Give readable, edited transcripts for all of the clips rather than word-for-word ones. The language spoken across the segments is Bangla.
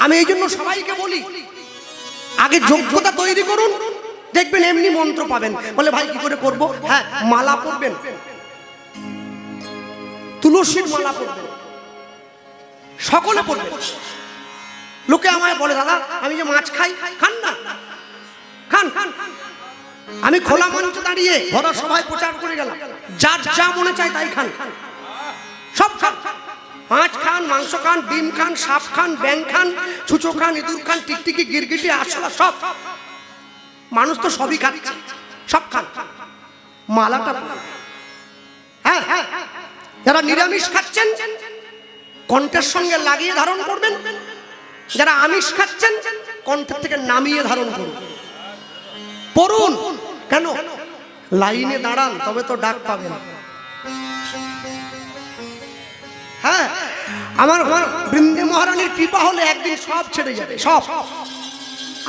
আমি এই জন্য সবাইকে বলি, আগে যোগ্যতা তৈরি করুন, দেখবেন এমনি মন্ত্র পাবেন। বলে ভাই কি করে করব? হ্যাঁ, মালা পরবেন, তুলসীর মালা পরবেন, সকলে পরবেন। লোকে আমায় বলে দাদা আমি যে মাছ খাই, খান না, খান। আমি খোলা মঞ্চে দাঁড়িয়ে ভরা সভায় প্রচার করে গেলাম, যার যা মনে চায় তাই খান, সব খান। মাছ খান, মাংস খান, ডিম খান, সাপ খান, ব্যাং খান, ছুঁচো খান, ইঁদুর খান, টিকটিকি, গিরগিটি, আরশোলা, সব। মানুষ তো সবই খাচ্ছে, সব খান। মালাটা হ্যাঁ, যারা নিরামিষ খাচ্ছেন কণ্ঠের সঙ্গে লাগিয়ে ধারণ করবেন, যারা আমিষ খাচ্ছেন কণ্ঠের থেকে নামিয়ে ধারণ করুন, পড়ুন। কেন? লাইনে দাঁড়ান, তবে তো ডাক পাবেন। হ্যাঁ, আমার বৃন্দে মহারানীর কৃপা হলে একদিন সব ছেড়ে যাবে, সব।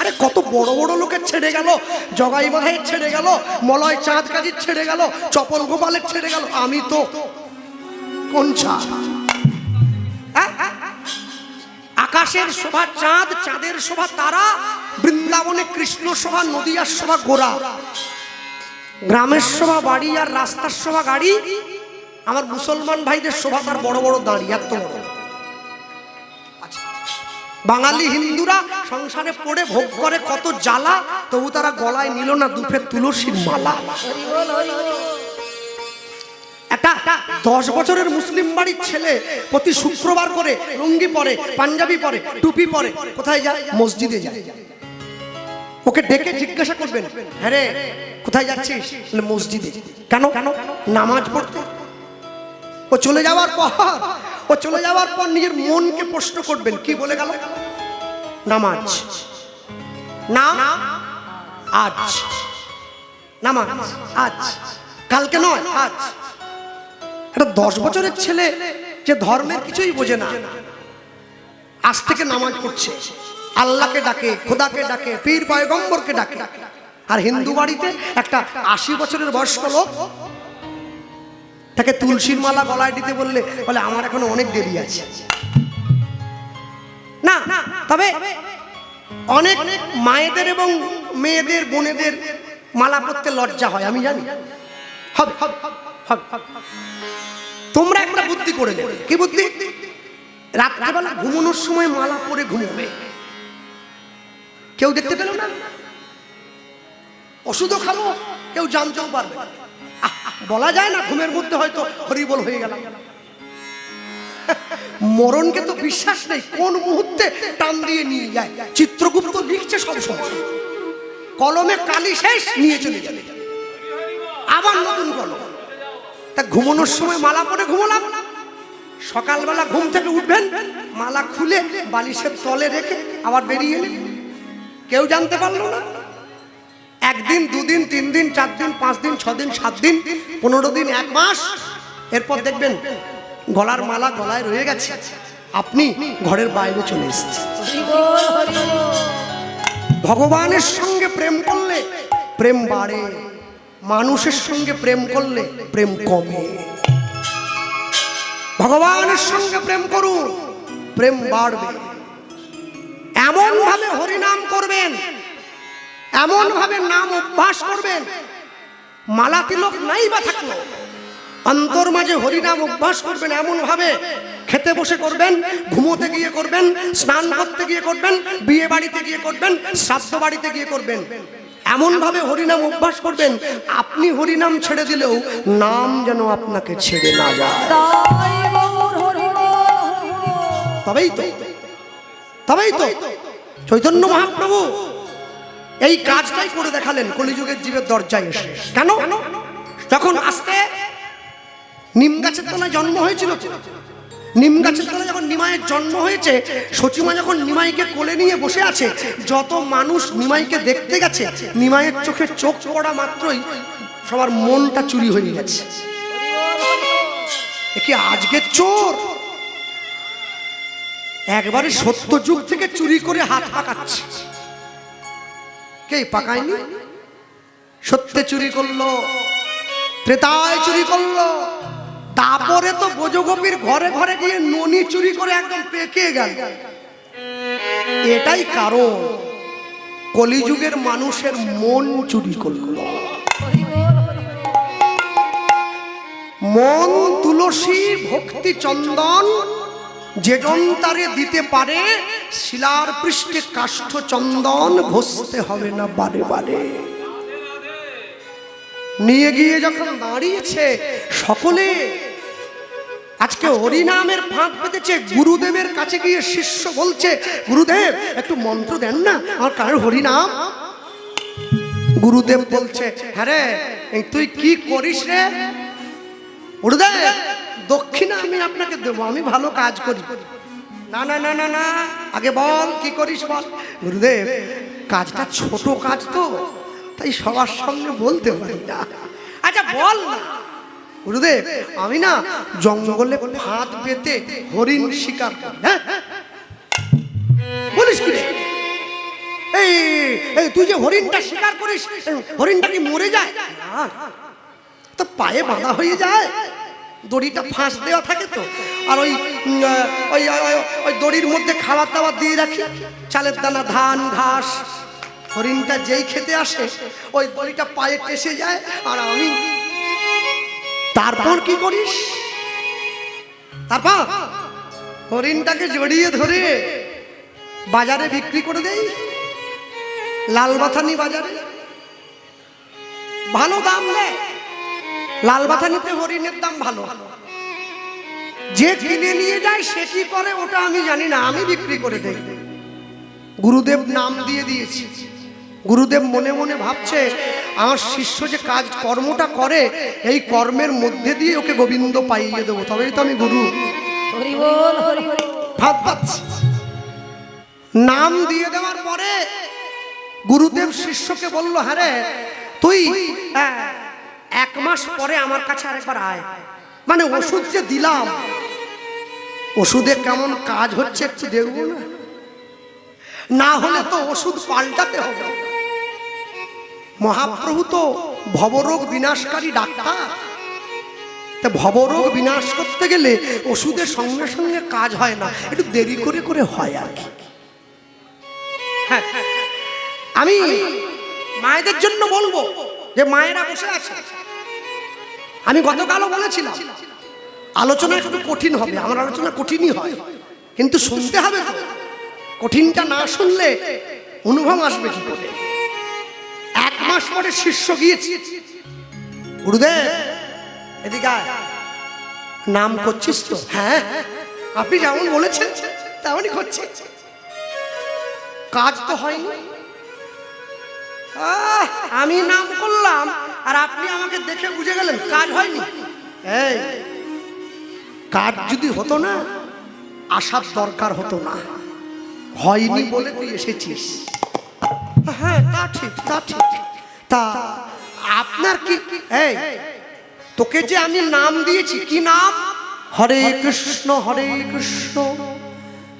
আরে কত বড় বড় লোকের ছেড়ে গেল, জগাই বাধাইয়ের ছেড়ে গেল, মলয় চাঁদ কাজীর ছেড়ে গেল, চপল গোপালের ছেড়ে গেল, আমি তো কোন চাঁদ? আকাশের শোভা চাঁদ, চাঁদের শোভা তারা, বৃন্দাবনে কৃষ্ণ শোভা, নদিয়ার শোভা গোরা, গ্রামের শোভা বাড়ি আর রাস্তার শোভা গাড়ি। আমার মুসলমান ভাইদের শোভা তার বড় বড় দাঁড়ি, এত বড়। বাঙালি হিন্দুরা সংসারে পড়ে ভোগ করে কত জ্বালা, তবু তারা গলায় নিল না দুফের তুলসীর মালা। একটা 10 বছরের মুসলিম বাড়ির ছেলে প্রতি শুক্রবার করে লুঙ্গি পরে, পাঞ্জাবি পরে, টুপি পরে, কোথায় যায়? মসজিদে যায়। ওকে ডেকে জিজ্ঞাসা করবেন, হ্যাঁ রে কোথায় যাচ্ছিস? বলে মসজিদে। কেন? নামাজ পড়তে। ও চলে যাওয়ার পর নিজের মনকে প্রশ্ন করবেন, কি বলে গেল? নামাজ। নাম আজ, নামাজ আজ, কালকে নয়, আজ। একটা 10 বছরের ছেলে যে ধর্মের কিছুই বোঝে না, আজ থেকে নামাজ পড়ছে, আল্লাহকে ডাকে, খোদাকে ডাকে, পীর পয়গম্বরকে ডাকে। আর হিন্দু বাড়িতে একটা 80 বছরের বয়স্ক লোক, তাকে তুলসীর মালা গলায় দিতে বললে বলে আমার এখনো অনেক দেরি আছে। না, তবে অনেক মায়েদের এবং মেয়েদের, বোনেদের মালা পরতে লজ্জা হয়, আমি জানি। হবে, তোমরা একটা বুদ্ধি করে নেবে। কি বুদ্ধি? রাত্রেবেলা ঘুমানোর সময় মালা পরে ঘুমোবে, কেউ দেখতে পেল না, ওষুধও খাবো, কেউ জানতেও পারবে না। বলা যায় না ঘুমের মধ্যে হয়তো হরিবল হয়ে গেল। মরণকে তো বিশ্বাস নেই, কোন মুহূর্তে টান দিয়ে নিয়ে যায়। চিত্রগুপ্ত লিখছে সব সময়, কলমে কালি শেষ, নিয়ে চলে যাবে, আবার নতুন কলম। তা ঘুমানোর সময় মালা পরে ঘুমলাম, সকালবেলা ঘুম থেকে উঠবেন, মালা খুলে বালিশের তলে রেখে আবার বেরিয়ে এলেন, কেউ জানতে পারলো না। 1 দিন, 2 দিন, 3 দিন, 4 দিন, 5 দিন, 6 দিন, 7 দিন, 15 দিন, 1 মাস, এরপর দেখবেন গলার মালা গলায় রয়ে গেছে, আপনি ঘরের বাইরে চলে এসেছেন। ভগবানের সঙ্গে প্রেম করলে প্রেম বাড়ে, মানুষের সঙ্গে প্রেম করলে প্রেম কমে। ভগবানের সঙ্গে প্রেম করুন, প্রেম বাড়বে। এমন ভাবে হরিনাম করবেন, এমন ভাবে নাম অভ্যাস করবেন, মালা তিলক নাই বা থাকলো, অন্তর মাঝে হরিনাম অভ্যাস করবেন। এমন ভাবে খেতে বসে করবেন, ঘুমোতে গিয়ে করবেন, স্নান করতে গিয়ে করবেন, বিয়ে বাড়িতে গিয়ে করবেন, শ্রাদ্ধ বাড়িতে গিয়ে করবেন। এমন ভাবে হরিনাম অভ্যাস করবেন, আপনি হরিনাম ছেড়ে দিলেও নাম যেন আপনাকে ছেড়ে না যায়। তবেই তো চৈতন্য মহাপ্রভু এই কাজটাই করে দেখালেন কলিযুগের জীবের দরজায় এসে। কেন? যখন আস্তে নিম গাছের তলায় জন্ম হয়েছিল, নিম গাছের তলায় যখন নিমাইয়ের জন্ম হয়েছে, সচিমা যখন নিমাইকে কোলে নিয়ে বসে আছে, যত মানুষ নিমাইকে দেখতে গেছে, নিমাইয়ের চোখে চোখ পড়া মাত্রই সবার মনটা চুরি হয়ে গেছে। কি আজকের চোর একবারে সত্য যুগ থেকে চুরি করে হাত পাকাচ্ছে। কে পাকায়নি? সত্যে চুরি করলো, ত্রেতায় চুরি করলো, তারপরে তো বোজগোপীর ঘরে ঘরে গিয়ে ননি চুরি করে একদম পেকে গেল। এটাই কারণ কলিযুগের মানুষের মন চুরি করলো। মন তুলসী ভক্তি চন্দন যেজন তারে দিতে পারে, শিলার পৃষ্ঠে কাষ্ঠ চন্দন ঘষতে হবে না বারে বারে। নিয়ে গিয়ে যখন দাঁড়িয়েছে সকলে, আজকে হরিনামের ফাঁক পেতেছে। গুরুদেবের কাছে গিয়ে শিষ্য বলছে, গুরুদেব একটু মন্ত্র দেন না, আমার কার হরিনাম। গুরুদেব বলছে, হ্যাঁ রে তুই কি করিস রে? গুরুদেব দক্ষিণা আমি আপনাকে দেবো, আমি ভালো কাজ করি। না না না না না, আগে বল কি করিস বল। গুরুদেব কাজটা ছোট কাজ তো, তাই সবার সামনে বলতে পারি না। আচ্ছা বল না। গুরুদেব আমি না জঙ্গলে ফাঁদ পেতে হরিণ শিকার করি। হ্যাঁ বলিস কি রে? এই তুই যে হরিণটা শিকার করিস, হরিণটা কি মরে যায়? তো পায়ে বাঁধা হয়ে যায়, দড়িটা ফাঁস দেওয়া থাকে তো, আর ওই ওই দড়ির মধ্যে খাবার দাবার দিয়ে রাখি, চালের দানা, ধান, ঘাস। হরিণটা যেই খেতে আসে ওই দড়িটা পায়ে টেসে যায়, আর আমি। তারপর কি করিস? তারপর হরিণটাকে জড়িয়ে ধরে বাজারে বিক্রি করে দেই, লালবাথানি বাজারে ভালো দাম নেয়। লালবাথানিতে হরিণের দাম ভালো। যে কিনে নিয়ে যায় সে কি করে ওটা আমি জানি না, আমি বিক্রি করে দেই। গুরুদেব নাম দিয়ে দিয়েছি। গুরুদেব মনে মনে ভাবছে, আমার শিষ্য যে কাজ কর্মটা করে, এই কর্মের মধ্যে দিয়ে ওকে গোবিন্দ পাইয়ে দেবো, তবেই তো আমি গুরু। ভাব পাচ্ছি। নাম দিয়ে দেওয়ার পরে গুরুদেব শিষ্যকে বলল, হ্যাঁ রে তুই 1 মাস পরে আমার কাছে আরেকবার আয়। মানে ওষুধ যে দিলাম, ওষুধে কেমন কাজ হচ্ছে একটু দেখবো না, না হলে তো ওষুধ পাল্টাতে হবে। মহাপ্রভু তো ভবরোগ বিনাশকারী ডাক্তার, তা ভবরোগ বিনাশ করতে গেলে ওষুধের সঙ্গে সঙ্গে কাজ হয় না, একটু দেরি করে করে হয় আর কি। হ্যাঁ আমি মায়েদের জন্য বলবো যে মায়েরা বসে আছে। আমি গতকালও বলেছিলাম আলোচনা একটু কঠিন হবে, আমার আলোচনা কঠিনই হয়, কিন্তু শুনতে হবে তো। কঠিনটা না শুনলে অনুভব আসবে কি করে? 1 মাস পরে শিষ্য গিয়েছি, গুরুদেব এদিকে নাম করছিস তো? হ্যাঁ আপনি যেমন বলেছেন তেমনই করছি। কাজ তো হয়নি। আমি নাম করলাম আর আপনি আমাকে দেখে বুঝে গেলেন কাজ হয়নি। এই কাজ যদি হতো না, আসার দরকার হতো না। হয়নি বলে তুই এসেছিস। হ্যাঁ তা ঠিক, তা ঠিক। তা আপনার কি, এই তোকে যে আমি নাম দিয়েছি, কি নাম? হরে কৃষ্ণ হরে কৃষ্ণ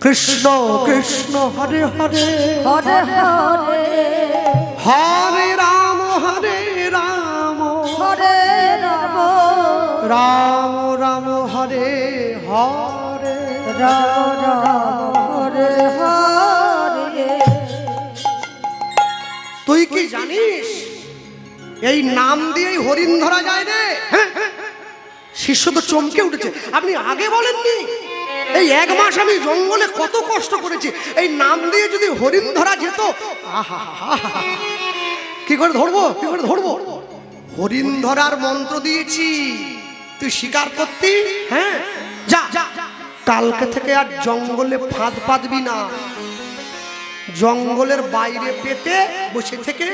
কৃষ্ণ কৃষ্ণ হরে হরে, হরে হরে হরে রাম হরে রাম, হরে রাম রাম রাম হরে হরে, রাম রাম হরে হরে। তুই কি জানিস এই নাম দিয়েই হরিণ ধরা যায় রে? শিষ্য তো চমকে উঠেছে। আপনি আগে বলেননি? এই 1 মাস আমি জঙ্গলে কত কষ্ট করেছি, এই নাম দিয়ে যদি হরিণ ধরা যেত, কি করে ধরবো, কি করে ধরবো? হরিণ ধরার মন্ত্র দিয়েছি, তুই স্বীকার করতি? হ্যাঁ যা, কালকে থেকে আর জঙ্গলে ফাঁদ পাতবি না। জঙ্গলের বাইরে পেতে বসে থেকে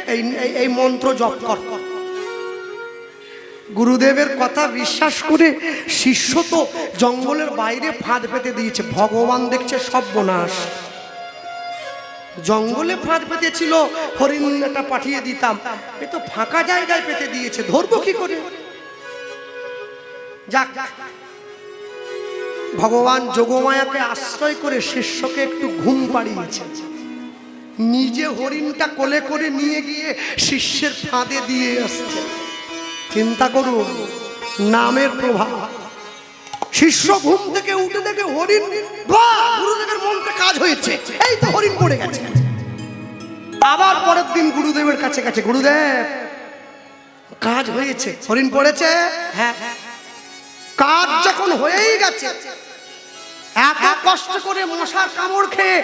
এই মন্ত্র জপ কর। গুরুদেবের কথা বিশ্বাস করে শিষ্য তো জঙ্গলের বাইরে ফাঁদ পেতে দিয়েছে। ভগবান দেখছে সর্বনাশ। জঙ্গলে ফাঁদ পেতেছিল, হরিণটা পাঠিয়ে দিতাম, এ তো ফাঁকা জায়গায় পেতে দিয়েছে, ধরবো কি করে? যাক, ভগবান যোগমায়াকে আশ্রয় করে শিষ্যকে একটু ঘুম পাড়িয়েছে। নিজে হরিণটা কোলে করে নিয়ে গিয়ে শিষ্যের ফাঁদে দিয়ে আসছে। চিন্তা করুন নামের প্রভাব। শিষ্য ঘুম থেকে উঠে দেখে হরিণ, বাহ, গুরুদেবের মন্ত্রে কাজ হয়েছে, এই তো হরিণ পড়ে গেছে। আবার পরের দিন গুরুদেবের কাছে গেছে, গুরুদেব কাজ হয়েছে, হরিণ পড়েছে। হ্যাঁ, কাজ যখন হয়েই গেছে, এত কষ্ট করে মশার কামড় খেয়ে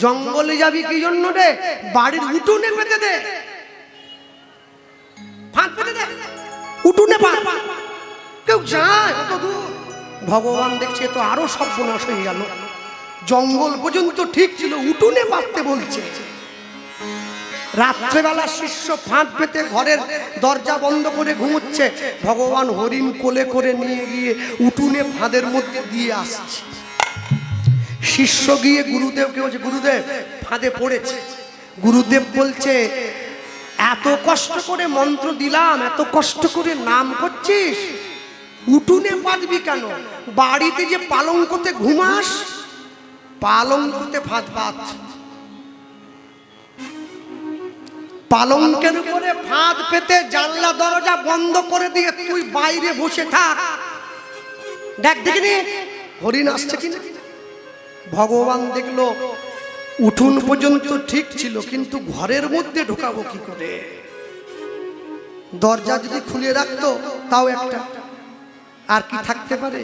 জঙ্গলে যাবি কি জন্য রে? বাড়ির উঠোনে পেতে দে, ফাঁদ পেতে দে, উঠোনে পা, কেউ যায় কত দূর। ভগবান দেখছে তো আরো সর্বনাশ হয়ে গেল, জঙ্গল পর্যন্ত ঠিক ছিল, উঠোনে পাততে বলছে। রাত্রেবেলা শিষ্য ফাঁদ পেতে ঘরের দরজা বন্ধ করে ঘুমোচ্ছে, ভগবান হরিণ কোলে করে নিয়ে গিয়ে উঠোনে ফাঁদের মধ্যে দিয়ে আসছে। শিষ্য গিয়ে গুরুদেবকে বলছে, গুরুদেব ফাঁদে পড়েছে। গুরুদেব বলছে, এত কষ্ট করে মন্ত্র দিলাম, এত কষ্ট করে নাম করছিস, উঠোনে পাতবি কেন? বাড়িতে যে পালঙ্কতে ঘুমাস, পালঙ্কতে ফাঁদ পাত। পালঙ্কের উপরে ফাঁদ পেতে জানলা দরজা বন্ধ করে দিয়ে তুই বাইরে বসে থাক, দেখ দেখিনি হরিণ আসছে কিনা। ভগবান দেখলো উঠোন পর্যন্ত ঠিক ছিল, কিন্তু ঘরের মধ্যে ঢোকাবো কি করে? দরজা যদি খুলে রাখতো তাও একটা, আর কি থাকতে পারে?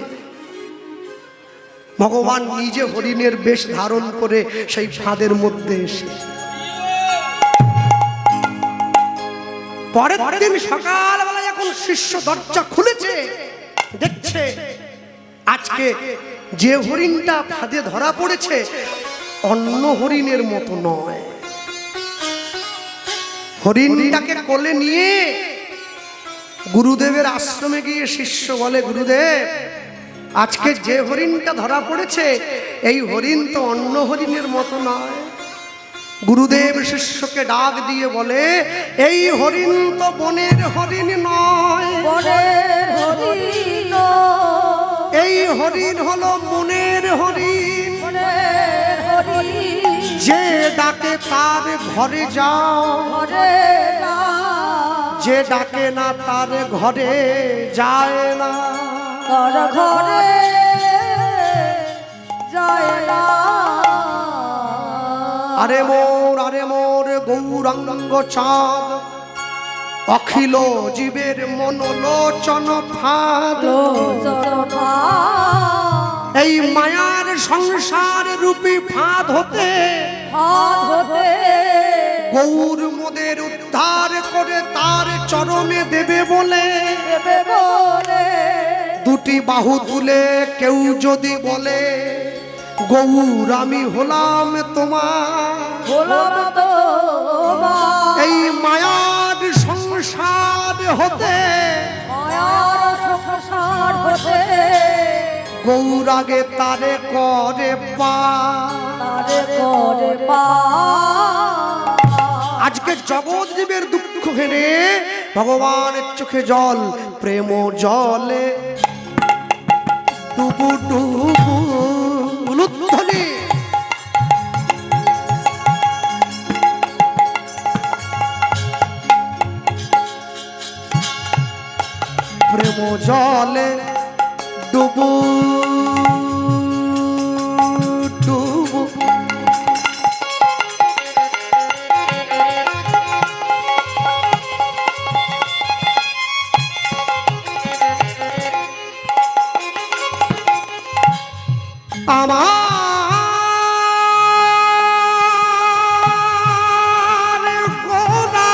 ভগবান নিজে হরিণের বেশ ধারণ করে সেই ফাঁদের মধ্যে এসে, পরের দিন সকালবেলা যখন শিষ্য দরজা খুলেছে, দেখছে আজকে যে হরিণটা ফাঁদে ধরা পড়েছে অন্য হরিণের মতো নয়। হরিণটাকে কোলে নিয়ে গুরুদেবের আশ্রমে গিয়ে শিষ্য বলে, গুরুদেব আজকে যে হরিণটা ধরা পড়েছে এই হরিণ তো অন্য হরিণের মতো নয়। গুরুদেব শিষ্যকে ডাক দিয়ে বলে, এই হরিণ তো বনের হরিণ নয়, এই হরিণ হলো মনের হরিণ। যে ডাকে তার ঘরে যাও, যে ডাকে না তার ঘরে যায় না, তার ঘরে যায় না। আরে মোর গৌরাঙ্গ চাঁদ, অখিল জীবের মনোলোচন ফাঁদ। এই মায়ার সংসার রূপী ফাঁদ হতে গৌর মোদের উদ্ধার করে তার চরণে দেবে বলে, দুটি বাহু তুলে কেউ যদি বলে, গৌর আমি হলাম তোমার, এই মায়ার সংসার হতে গৌর আগে তারে করে পা। আজকে জগৎ জীবের দুঃখ ঘেরে ভগবানের চোখে জল, প্রেম জলে ডুবু ডুবু উলুধ্বনি। প্রেম জলে ডুবু ডুবু, আমার গোরা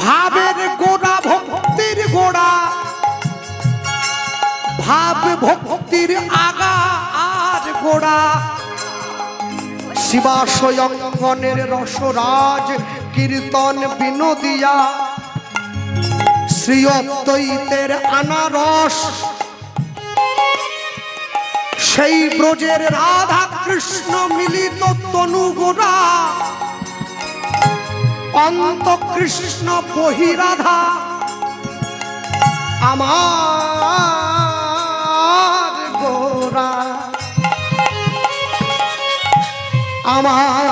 ভাবের গোড়া, ভক্তির গোড়া, ভাব ভক্তির আগা আর গোড়া। শিবাশয় অঙ্গনের রসরাজ কীর্তন বিনোদিয়া, শ্রী অদ্বৈতের আনারস সেই ব্রজের রাধা কৃষ্ণ মিলিত তনুগোরা অন্ত কৃষ্ণ বহিরাধা আমার গোরা আমার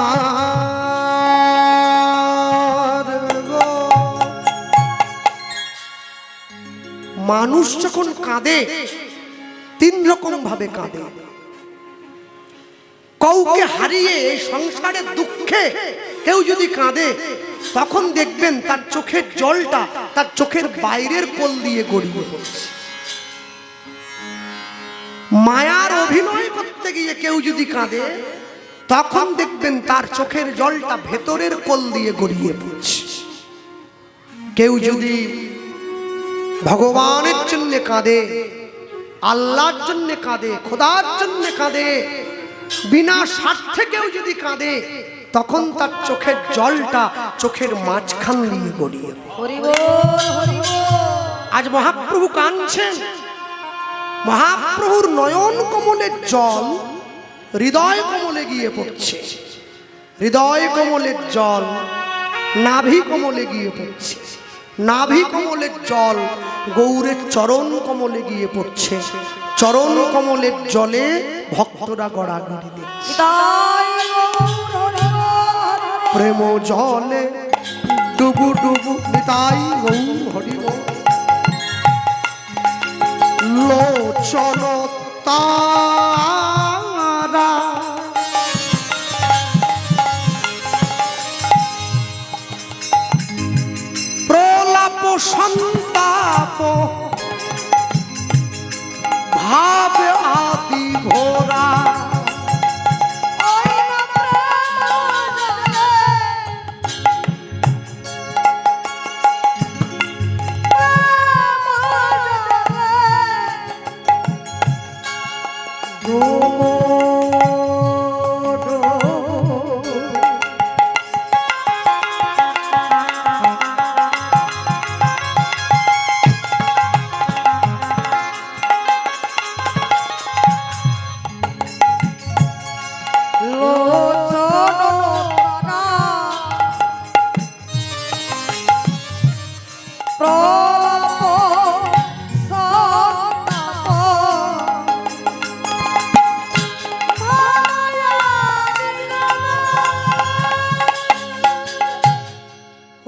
গো। মানুষ যখন কাঁদে তিন রকম ভাবে কাঁদে। কাউকে হারিয়ে সংসারের দুঃখে কেউ যদি কাঁদে তখন দেখবেন তার চোখের জলটা তার চোখের বাইরের কোল দিয়ে গড়িয়ে পড়ছে। মায়ার অভিনয় করতে গিয়ে কেউ যদি কাঁদে তখন দেখবেন তার চোখের জলটা ভেতরের কোল দিয়ে গড়িয়ে পড়ছে। কেউ যদি ভগবানের জন্য কাঁদে, আল্লাহর জন্য কাঁদে, খোদার জন্য কাঁদে, বিনা স্বার্থে কেউ যদি কাঁদে তখন তার চোখের জলটা চোখের মাঝখান দিয়ে গড়িয়ে পড়ে। আজ মহাপ্রভু কাঁদছেন, মহাপ্রভুর নয়ন কমলের জল হৃদয় কমলে গিয়ে পড়ছে, হৃদয় কমলের জল নাভি কমলে গিয়ে পড়ছে, নাভি কমলের জল গৌরের চরণ কমলে গিয়ে পড়ছে, চরণ কমলের জলে ভক্তরা গড়াগড়ি দিচ্ছে। প্রেম জলে ডুবু ডুবু নিতাই গৌর হরি বল। লোচন তারা প্রলাপ সন্তাপ ভাব আদি ভোরা।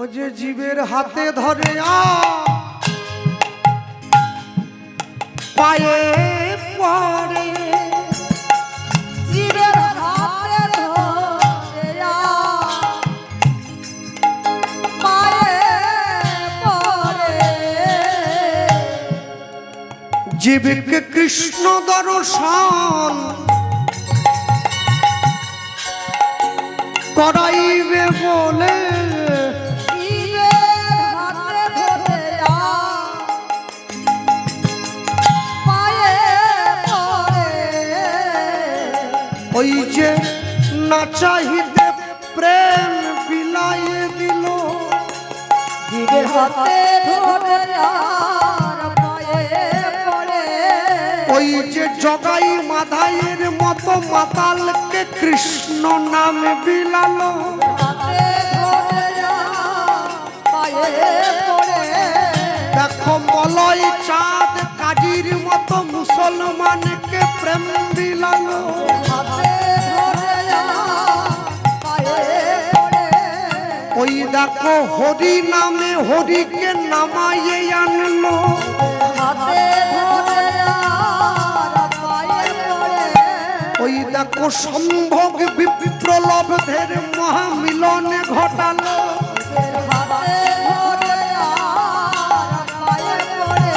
ও যে জীবের হাতে ধরে পায়ে পড়ে, জীবের হাতে ধরে পায়ে পড়ে, জীবকে কৃষ্ণ দর্শন করাইবে বলে, জীবের হাতে ধরে পায়ে পড়ে, ওই যে না চাহিতে প্রেম বিলাইয়ে দিল, জীবের হাতে ধরে পায়ে পড়ে, ওই যে জগাই মাধাইয়ের মতো মাতালকে কৃষ্ণ নামে বিলালো, হাতে ধরে পায়ে পড়ে, দেখো মলয় চাঁদ কাজীর মতো মুসলমানকে প্রেম বিলালো, হাতে ধরে পায়ে পড়ে, ওই দেখো হরি নামে হরিকে নামাইয়ে আনলো, হাতে ধরে পায়ে পড়ে, ওই দেখো সম্ভোগ বিপ্রলব্ধের মহামিলনে ঘটালো, হাতে ধরে পায়ে পড়ে,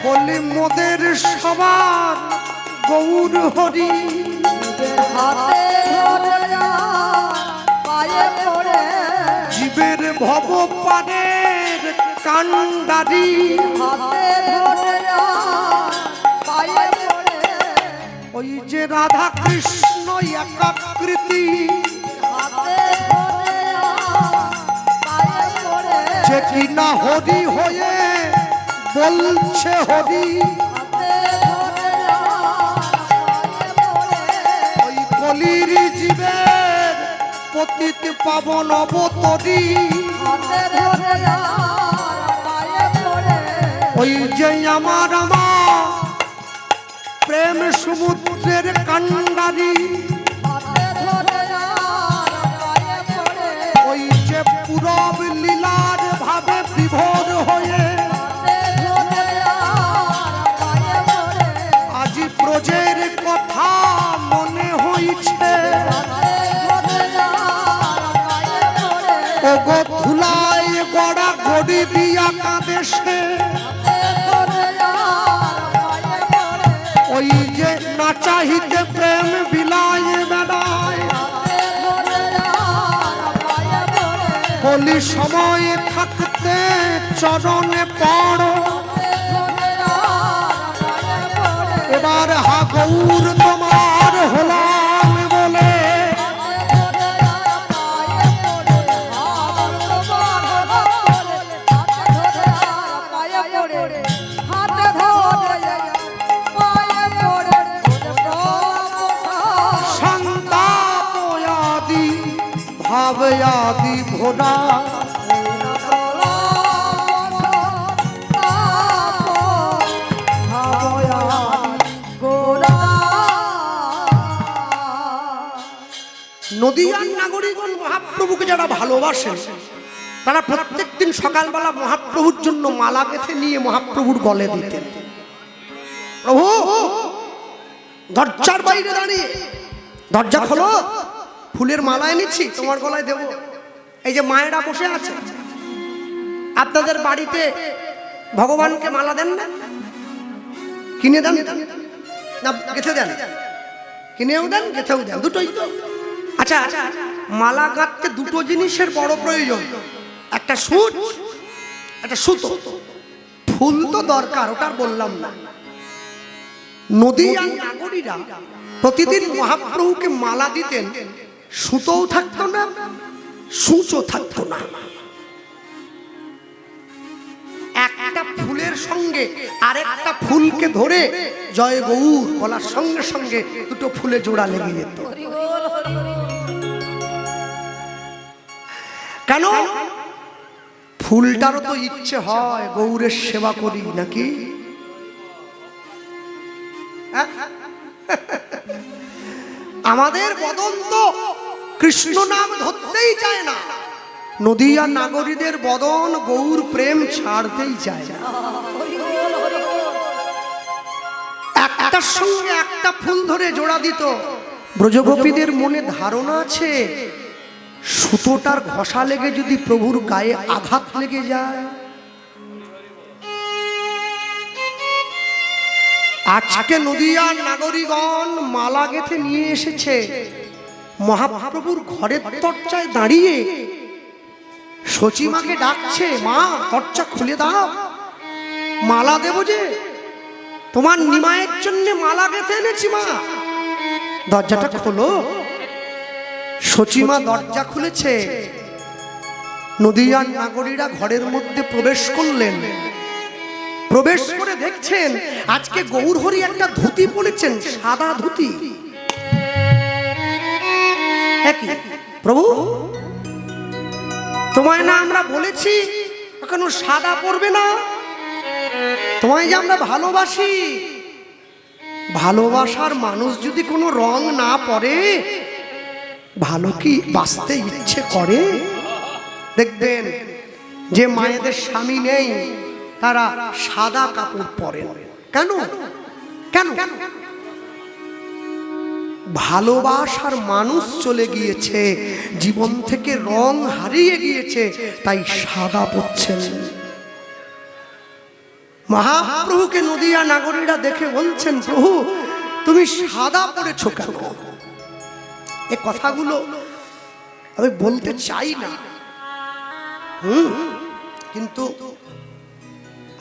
বলি মোদের সবার গৌর হরি, হাতে ধরে পায়ে পড়ে, জীবের ভব পারের কান্ডারি, হাতে ধরে পায়ে পড়ে, ওই যে রাধা কৃষ্ণ একাকৃতি, হাতে ধরে পায়ে পড়ে, যে কিনা হরি হয়ে বলছে হরি, হাতে ধরে পায়ে কলির জীবের পতিত পাবন অবতরী হাতে ধরে আর পায়ে পড়ে ওই যে আমার প্রেম সমুদ্রের কান্ডারি হাতে ধরে আর পায়ে পড়ে ওই যে পুরব লীলার ভাবে বিভোর হয়ে হাতে ধরে আর পায়ে পড়ে আজি ব্রজের কথা মনে হইছে হাতে ধরে আর পায়ে পড়ে ওগো ধুলাই গড়া গড়ি দিয়া কাঁদেশে হাতে ধরে আর পায়ে পড়ে ওই যে না চাহিতে প্রেম বিলায় বেড়ায় হাতে ধরে আর পায়ে পড়ে বলি সময় থাকতে চরণে পড়ো হাতে ধরে আর পায়ে পড়ে এবার হা গৌর তোমার হলাম বলে সন্তাপয়াদি ভাবয়াদি ভোরা নদীয়ার নাগরিকগণ মহাপ্রভুকে যারা ভালোবাসেন তারা প্রত্যেকদিন সকালবেলা মহাপ্রভুর জন্য মালা গেঁথে নিয়ে মহাপ্রভুর গলে দিতেন। প্রভু দরজার বাইরে দাঁড়িয়ে দরজা খোলো, ফুলের মালা এনেছি তোমার গলায় দেব। এই যে মায়েরা বসে আছে, আপনাদের বাড়িতে ভগবানকে মালা দেন না? কিনে দেন না গেঁথে দেন? কিনেও দেন গেঁথেও দেন, দুটোই তো। আচ্ছা, মালা গাঁথতে দুটো জিনিসের বড় প্রয়োজন, একটা সুচ একটা সুতো। ফুল তো দরকার, ওটা বললাম না। নদীয়ার নাগরীরা প্রতিদিন মহাপ্রভুকে মালা দিতেন, সুতোও থাকতো না, সূচও থাকতো না। একটা ফুলের সঙ্গে আরেকটা ফুলকে ধরে জয় গৌর বলার সঙ্গে সঙ্গে দুটো ফুলে জোড়া লেগে যেত। কেন? ফুলটারও তো ইচ্ছে হয় গৌরের সেবা করি নাকি? আমাদের বদন তো কৃষ্ণ নাম ধরতেই চায় না, নদীয়া নাগরীদের বদন গৌর প্রেম ছাড়তেই চায় না। একটার সঙ্গে একটা ফুল ধরে জোড়া দিত। ব্রজগোপীদের মনে ধারণা আছে সুতোটার ঘষা লেগে যদি প্রভুর গায়ে আঘাত লেগে যায়। আজকে নদীয়ার নাগরিকগণ মালা গেঁথে নিয়ে এসেছে মহাপ্রভুর ঘরের দরজায় দাঁড়িয়ে সচিমাকে ডাকছে, মা দরজা খুলে দাও, মালা দেব যে, তোমার নিমায়ের জন্য মালা গেঁথে এনেছি, মা দরজাটা খোলো। সচিমা দরজা খুলেছে, নদীয়ার নাগরীরা ঘরের মধ্যে প্রবেশ করলেন। প্রবেশ করে দেখছেন আজকে গৌরহরি একটা ধুতি পরেছেন, সাদা ধুতি। প্রভু তোমায় না আমরা বলেছি এখনো সাদা পরবে না? তোমায় যে আমরা ভালোবাসি, ভালোবাসার মানুষ যদি কোনো রং না পরে ভালো কি বাঁচতে ইচ্ছে করে? দেখবেন যে মায়েদের স্বামী নেই তারা সাদা কাপড় পরেন। কেন? কেন? ভালোবাসার মানুষ চলে গিয়েছে, জীবন থেকে রং হারিয়ে গিয়েছে, তাই সাদা পরছেন। মহাপ্রভুকে নদীয়া নাগরীরা দেখে বলছেন, প্রভু তুমি সাদা পরেছ কেন? এ কথাগুলো আমি বলতে চাই না, কিন্তু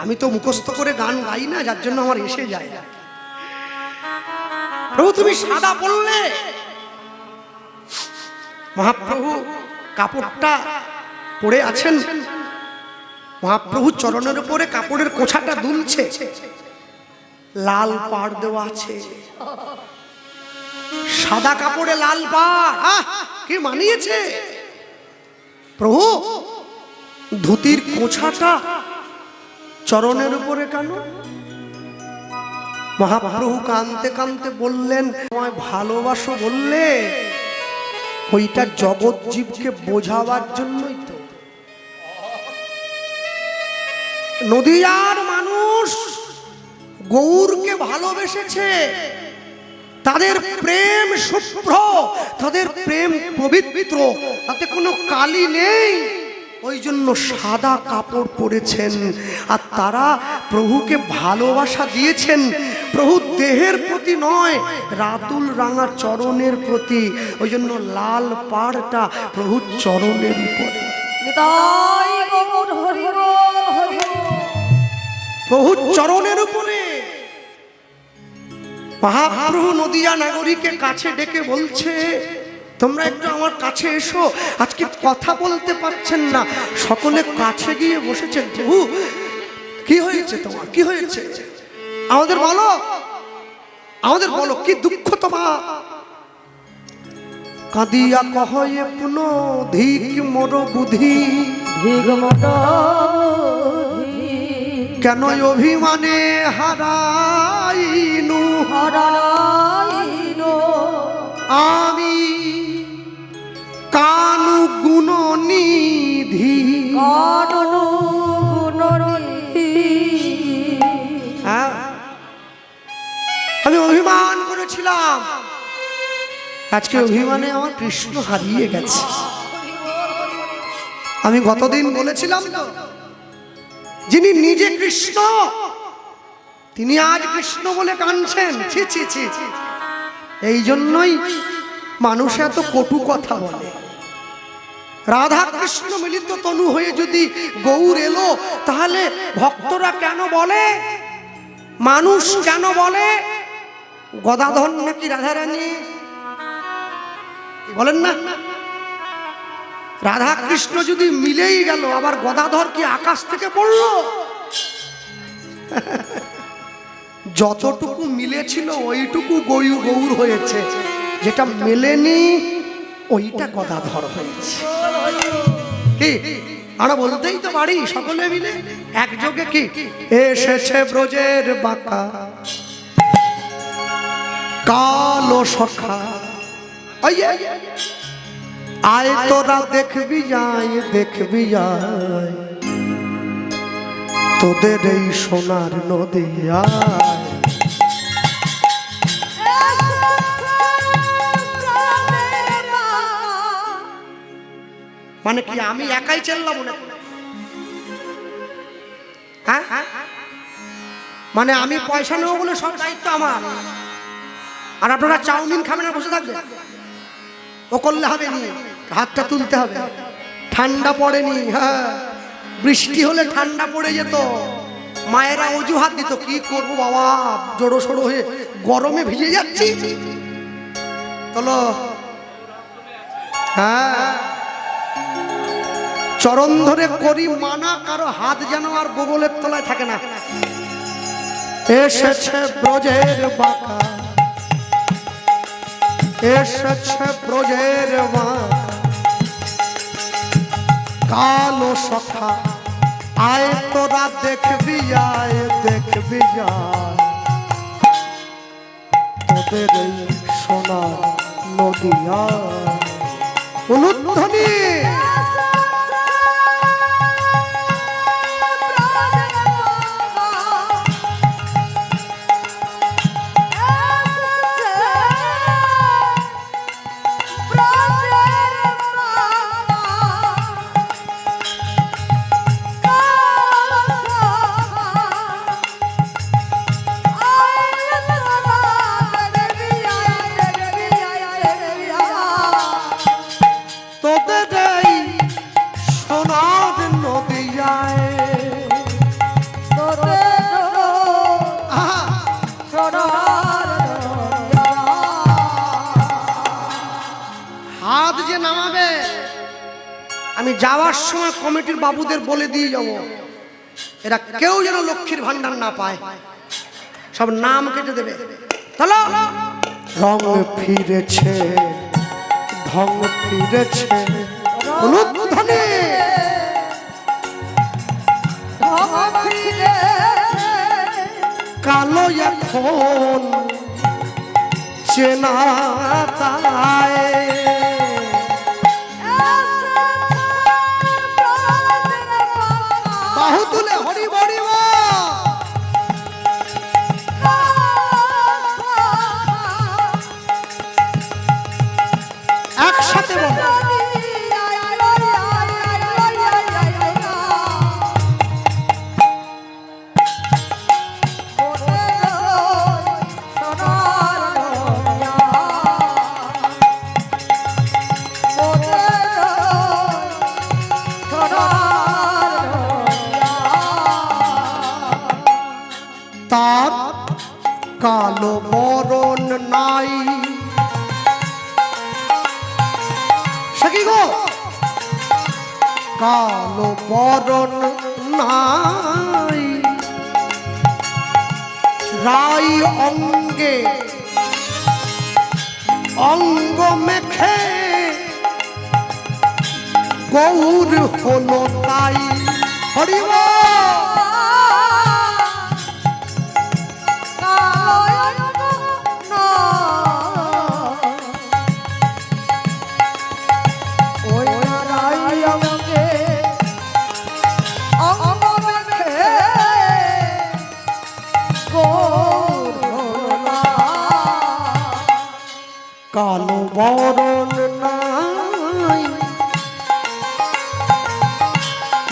আমি তো মুখস্থ করে গান গাই না, যার জন্য আমার এসে যায়। প্রভু তুমি সাদা পরলে। মহাপ্রভু কাপড়টা পরে আছেন, মহাপ্রভু চরণের উপরে কাপড়ের কোছাটা দুলছে, লাল পাড় দেওয়া আছে। সাদা কাপড়ে লাল পাড়, কি মানিয়েছে প্রভু। ধুতির কোছাটা চরণের উপরে কেন? মহাপ্রভু কাঁদতে কাঁদতে বললেন, তোমায় ভালোবাসো বললে ওইটা জগৎ জীবকে বোঝাবার জন্যই তো। নদিয়ার মানুষ গৌরকে ভালোবেসেছে, তাদের প্রেম শুভ্র, তাদের প্রেম পবিত্র, তাতে কোনো কালি নেই। ওই জন্য সাদা কাপড় পরেছেন, আর তারা প্রভুকে ভালোবাসা দিয়েছেন প্রভু দেহের প্রতি নয়, রাতুল রাঙা চরণের প্রতি। ওই জন্য লাল পাড়টা প্রভুর চরণের উপরে। নিতাই গৌর হরি বল হরি বল। প্রভুর চরণের উপরে। মহাপ্রভু নদিয়া নাগরিকে কাছে ডেকে বলছে, তোমরা একটু আমার কাছে এসো। আজকে কথা বলতে পারছেন না, সকলে কাছে গিয়ে বসেছেন। প্রভু কি হয়েছে তোমার, কি হয়েছে আমাদের বলো, আমাদের বলো, কি দুঃখ তোমার? কাঁদিয়া কহে পুন ধিক মোর বুদ্ধি, কেন অভিমানে হারাইনু আমি কানু গুণ নিধি। আমি অভিমান করেছিলাম, আজকে অভিমানে আমার কৃষ্ণ হারিয়ে গেছে। আমি গতদিন বলেছিলাম তো, যিনি নিজে কৃষ্ণ তিনি আজ কৃষ্ণ বলে কাঁদছেন। ছি ছি ছি, এই জন্যই মানুষ এত কটু কথা বলে। রাধা কৃষ্ণ মিলিত তনু হয়ে যদি গৌর এলো, তাহলে ভক্তরা কেন বলে, মানুষ কেন বলে গদাধর নাকি রাধারানী? বলেন না, রাধা কৃষ্ণ যদি মিলেই গেল, আবার গদাধর কি আকাশ থেকে পড়লো? যতটুকু মিলেছিল ওইটুকু গৌর হয়েছে, যেটা মেলেনি ওইটা গদাধর হয়েছে। কি আমরা বলতেই তো পারি সকলে মিলে একযোগে, কি এসেছে ব্রজের বাঁকা কালো সখা, আয় তোরা দেখবি যায়, দেখবি যায় তোদের এই সোনার নদিয়া। মানে কি আমি একাই চেল্লাম না? হ্যাঁ, মানে আমি পয়সা নেবো বলে সব দায়িত্ব আমার, আর আপনারা চাউমিন খাবেন আর বসে থাকবেন? ও করলে হবে নি, হাতটা তুলতে হবে। ঠান্ডা পড়েনি, হ্যাঁ বৃষ্টি হলে ঠান্ডা পড়ে যেত, মায়েরা অজুহাত দিত, কি করবো বাবা জড়ো সড়ো হয়ে গরমে ভিজে যাচ্ছি। চলো, হ্যাঁ চরণ ধরে করি মানা, কারো হাত যেন আর বগলের তলায় থাকে না। এসেছে ব্রজের বাঁকা, এসেছে ব্রজের বাঁকা কালো সখা, আয় তোরা দেখবি যায়, দেখবি যায় তোদের এই সোনা নদিয়া। অনুধ্বনি আমি যাওয়ার সময় কমিটির বাবুদের বলে দিয়ে যাব, এরা কেউ যেন লক্ষ্মীর ভান্ডার না পায়, সব নাম কেটে দেবে। চলো রং ফিরেছে ঢং ফিরেছে উলুধ্বনি কালো এখন চেনা তাই বাহু তুলে হরি বড়ি একসাথে বলো তার কালো বরণ নাই সখী গো কালো বরণ নাই রাই অঙ্গে অঙ্গ মেখে গৌর হলো তাই হরিব কালো বরণ নাই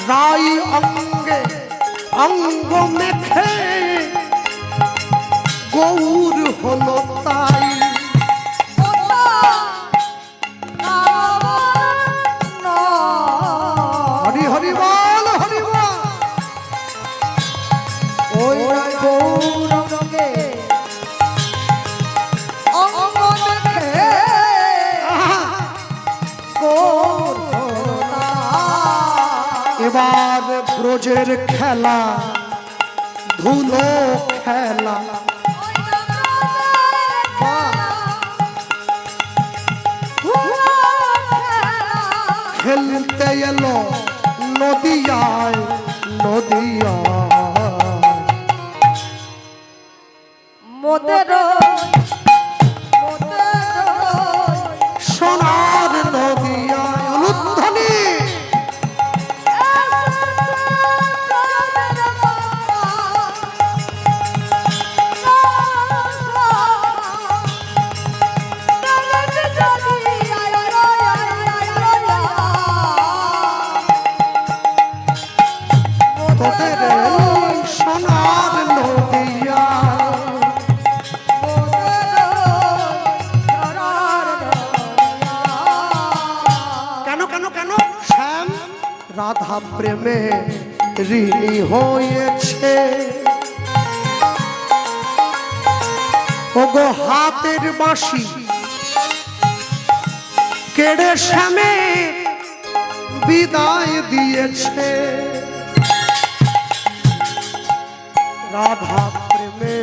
রাই অঙ্গে অঙ্গ মেখে গৌর হলো তাই হরি হরি বল হরি বল ওই গৌরঙ্গে অঙ্গ মেখে এবার ব্রজের খেলা ধুলো খেলা খেলতে এলো নদিয়ায় নদিয়ায় মোদের সোনার নদিয়ায় উলুধ্বনি তোদের এই সোনার নদিয়ায় কেন কেন কেন শ্যাম রাধা প্রেমে ঋণী হয়েছে ওগো হাতের বাঁশি কেড়ে শ্যামে বিদায় দিয়েছে রাধা প্রেমে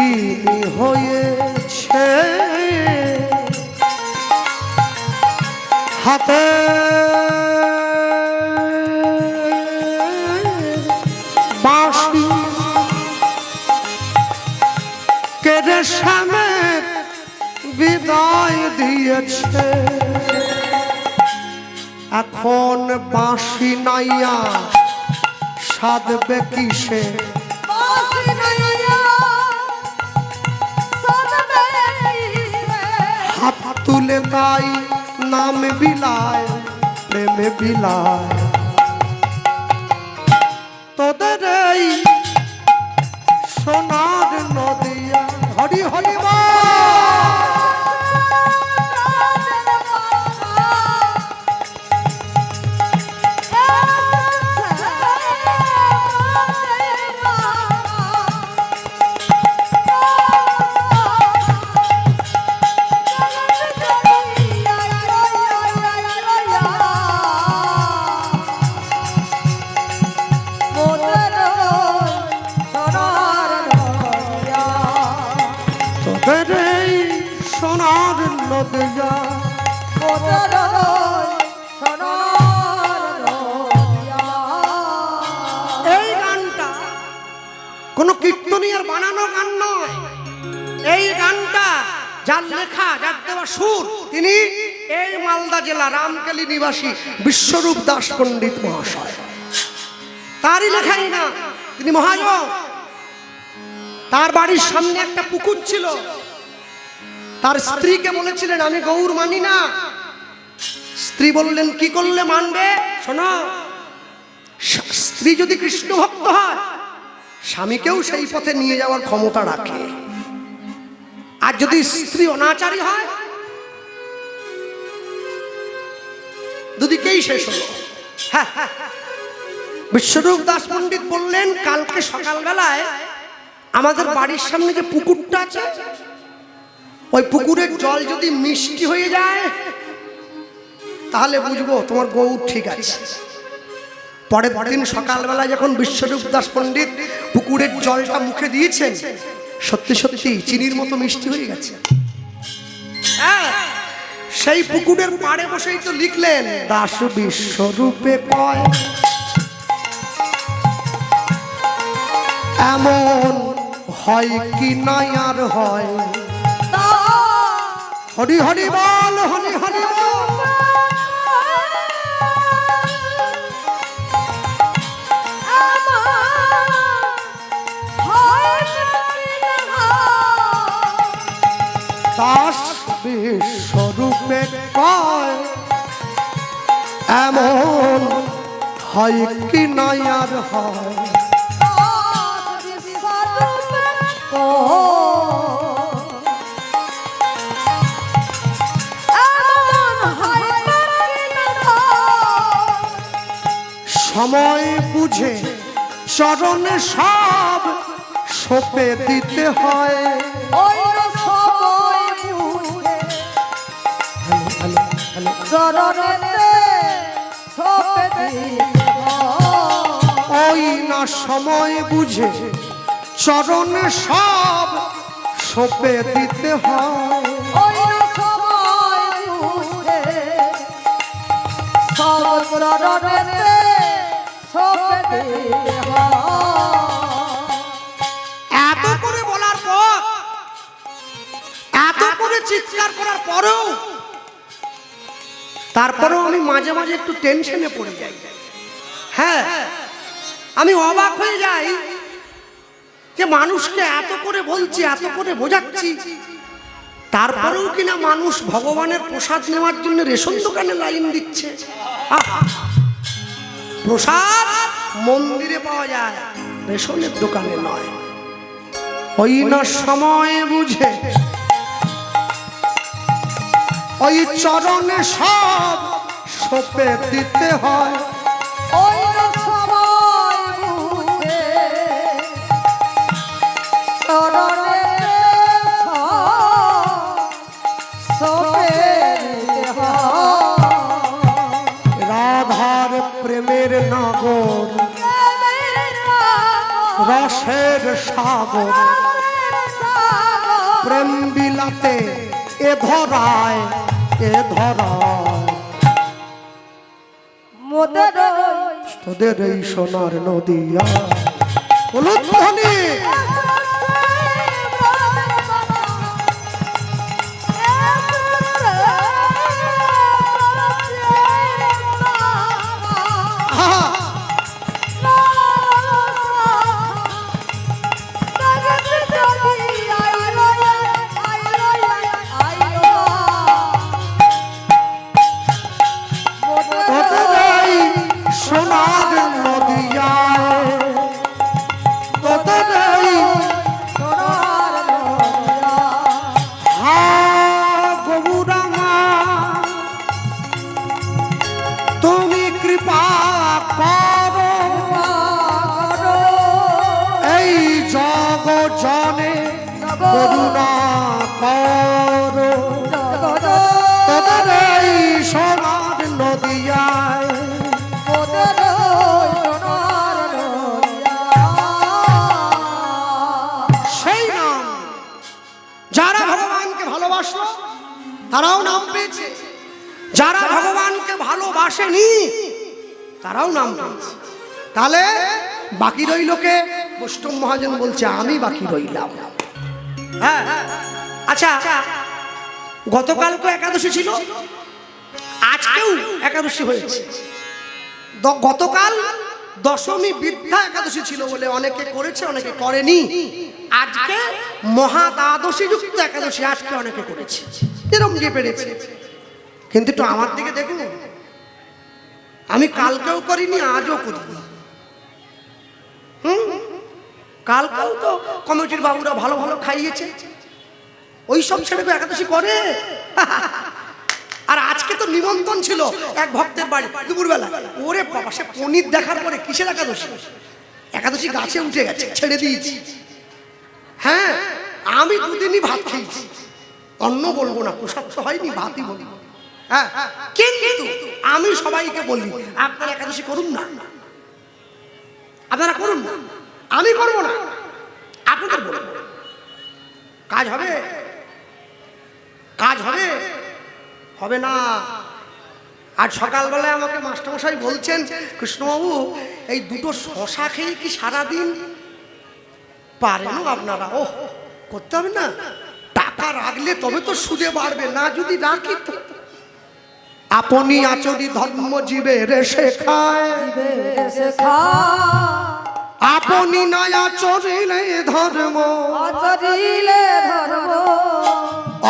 ঋণী হয়েছে হাতে বাঁশি কেড়ে শ্যামে বিদায় দিয়েছে এখন বাঁশি নাইয়া সাধবে কিসে হাত তুলে তাই নাম বিলায় প্রেমে বিলায় তোদের এই সোনার নদিয়া হরি হরি বল এই গানটা যার লেখা, যার দেওয়া সুর, তিনি এই মালদা জেলা রামকেলি নিবাসী বিশ্বরূপ দাস পণ্ডিত মহাশয়। তারই লেখাই না, তিনি মহাজন। তার বাড়ির সামনে একটা পুকুর ছিল। তার স্ত্রীকে বলেছিলেন আমি গৌর মানি না। স্ত্রী বললেন কি করলে মানবে? শোনো, স্ত্রী যদি কৃষ্ণ ভক্ত হয় স্বামীকেও সেই পথে নিয়ে যাওয়ার ক্ষমতা রাখে, আর যদি স্ত্রী অনাচারী হয় দুদিকেই শেষ হলো। হ্যাঁ, বিশ্বরূপ দাস পণ্ডিত বললেন কালকে সকালবেলায় আমাদের বাড়ির সামনে যে পুকুরটা আছে ওই পুকুরের জল যদি মিষ্টি হয়ে যায় তাহলে বুঝবো তোমার গৌর ঠিক আছে। পরের দিন সকালবেলা যখন বিশ্বরূপ দাস পণ্ডিত পুকুরের জলটা মুখে দিয়েছেন, সত্যি সত্যি চিনির মতো মিষ্টি হয়ে গেছে। হ্যাঁ, সেই পুকুরের পাড়ে বসেই তো লিখলেন দাস বিশ্বরূপে কয় এমন হয় কি নাই আর হয়। হরি হরি বল, হরি হরি বল। দাস বিশ্বরূপে কয় এমন হয় কি নাই আর হয়। সময় বুঝে চরণে সব সঁপে দিতে হয়। ওই না সময় বুঝে চরণে সব সঁপে দিতে হয়। এত করে বলার পর, এত করে চিৎকার করার পরেও তারপরেও আমি মাঝে মাঝে একটু টেনশনে পড়ে যাই। হ্যাঁ, আমি অবাক হয়ে যাই যে মানুষকে এত করে বলছি, এত করে বোঝাচ্ছি, তারপরেও কিনা মানুষ ভগবানের প্রসাদ নেওয়ার জন্য রেশন দোকানে লাইন দিচ্ছে। প্রসাদ মন্দিরে পাওয়া যায়, রেশনের দোকানে নয়। ওই না সময় বুঝে ওই চরণে সব সঁপে দিতে হয়। রাধার প্রেমের নগর, রসের সাগর, প্রেম বিলাতে এ ধরায়, এ ধরায় তোদের এই সোনার নদিয়া। উলুধ্বনি করুণা করো, তোদের এই সোনার নদিয়ায়, সেই নাম যারা ভগবানকে ভালোবাসলো তারাও নাম পেয়েছে, যারা ভগবানকে ভালোবাসেনি তারাও নাম পেয়েছে। তাহলে বাকি রইল কে? বৈষ্ণব মহাজন বলছে আমি বাকি রইলাম। হ্যাঁ আচ্ছা, গতকালকে একাদশী ছিল, আজকেও একাদশী হয়েছে। গতকাল দশমী বিদ্যা একাদশী ছিল বলে অনেকে করেছে, অনেকে করেনি। আজকে মহা দ্বাদশী যুক্ত একাদশী, আজকে অনেকে করেছে, এরকম যে পেরেছে। কিন্তু একটু আমার দিকে দেখুন, আমি কালকেও করিনি, আজও করিনি। কালকেও তো কমিটির বাবুরা ভালো ভালো খাইয়েছে, ওই সব ছেড়ে একাদশী করে। আর আজকে তো নিমন্ত্রণ ছিল এক ভক্তের বাড়ি দুপুরবেলা। ওরে বাবা, সে পনির দেখার পরে কিসের একাদশী? একাদশী গাছে উঠে গেছে, ছেড়ে দিয়েছি। হ্যাঁ, আমি দুদিনই ভাত খেয়েছি, অন্ন বলবো না, প্রসাদ তো হয়নি, ভাতই বলি। হ্যাঁ, কিন্তু আমি সবাইকে বলি আপনারা একাদশী করুন না, আপনারা করুন না, আমি করবো না, আপনাদের বলবো। কাজ হবে? কাজ হবে? হবে না। আজ সকালবেলায় আমাকে মাস্টারমশাই বলছেন, কৃষ্ণবাবু এই দুটো শশা খেয়ে কি সারাদিন পারেন আপনারা? ও করতে হবে না, টাকা রাখলে তবে তো সুদে বাড়বে, না যদি রাখি তো। আপনি আচরি ধর্ম জীবের শেখায়, আপনি নয় আচরিলে ধর্ম, আচরিলে ধর্ম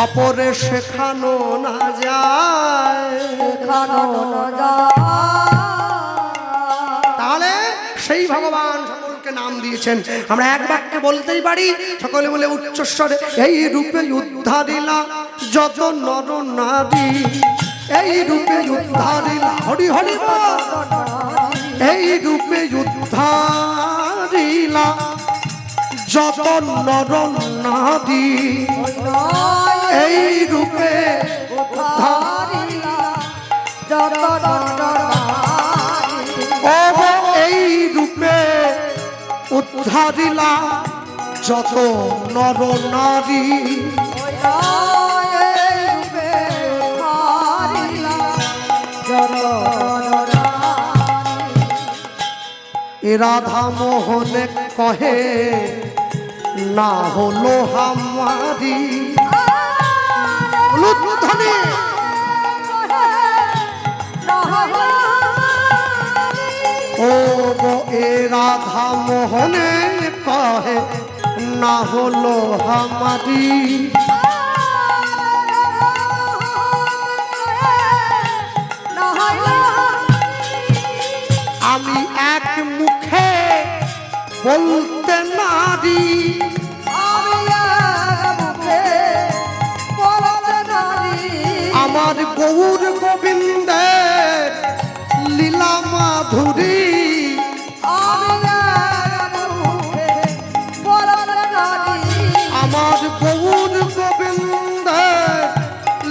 অপরে শেখানো না যায়, শেখানো না যায়। তাহলে সেই ভগবান সকলকে নাম দিয়েছেন। আমরা এক বাক্যে বলতেই পারি, সকলে বলে উচ্চস্বরে, এই রূপে উদ্ধারিলা যত নর নারী, এই রূপে উদ্ধারিলা, হরি হরি বল, এই রূপে উদ্ধারিলা যত নর নারী, এই রূপে উদ্ধারিলা যত এই রূপে উদ্ধারিলা যত নর নারী, এ রাধা মোহনে কহে না হলো হামারি। ধ্বনি ও গো, এ রাধা মোহনে কহে না হলো হামারি, আমি এক মুখে বলতে নারী, আমার গৌর গোবিন্দের লীলা মাধুরী, আমার গৌর গোবিন্দের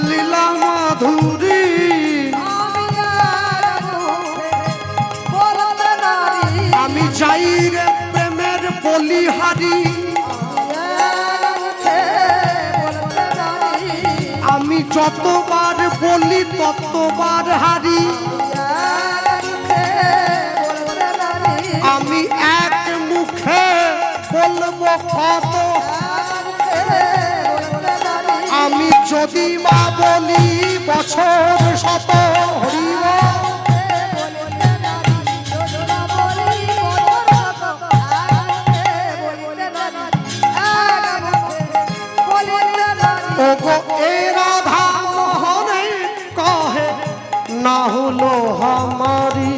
লীলা মাধুরী, আমি যাই রে প্রেমের বলিহারি, আমি যতবার বলি ততবার হারি, আমি এক মুখে বলবো কত, আমি যদি মা বলি বছর শত, হরিব ওগো, এ রাধা মোহনে কহে না হলো হামারি,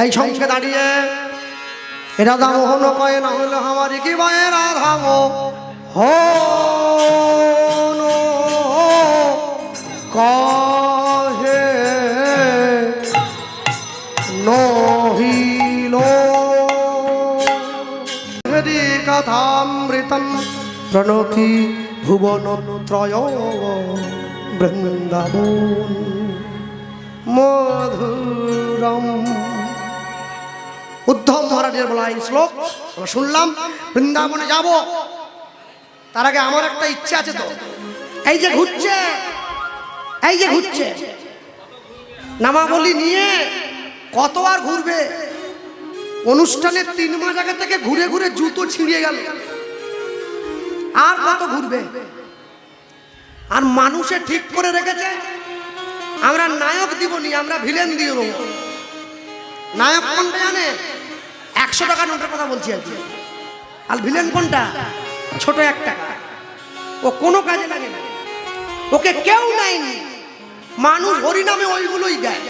এই সঙ্গে দাঁড়িয়ে এ রাধা মোহন কয়ে না হলো হামারি, কি বয়ে রাধা মোহন কহে নহিল হরি কথামৃতম প্রণতি ভুবনত্রয় বৃন্দাবন মধুরম। উদ্ধব মহারাজের বলা এই শ্লোক আমরা শুনলাম। বৃন্দাবনে যাব, তার আগে আমার একটা ইচ্ছা আছে। তো এই যে ঘুরছে, এই যে ঘুরছে, নামাবলী নিয়ে কত আর ঘুরবে? অনুষ্ঠানের 3 মাস আগে থেকে ঘুরে ঘুরে জুতো ছিঁড়ে গেল, আর কত ঘুরবে? আর মানুষে ঠিক করে রেখেছে আমরা নায়ক দিবনি, আমরা ভিলেন দিয়ে দেবো। নায়ক কোনটা জানে? 100 টাকা নোটের কথা বলছি আর কি। আর ভিলেন কোনটা? ছোট 1 টাকা। ও কোনো কাজে লাগে না, ওকে কেউ নেয়নি। মানুষ হরিনামে ওইগুলোই দেয়।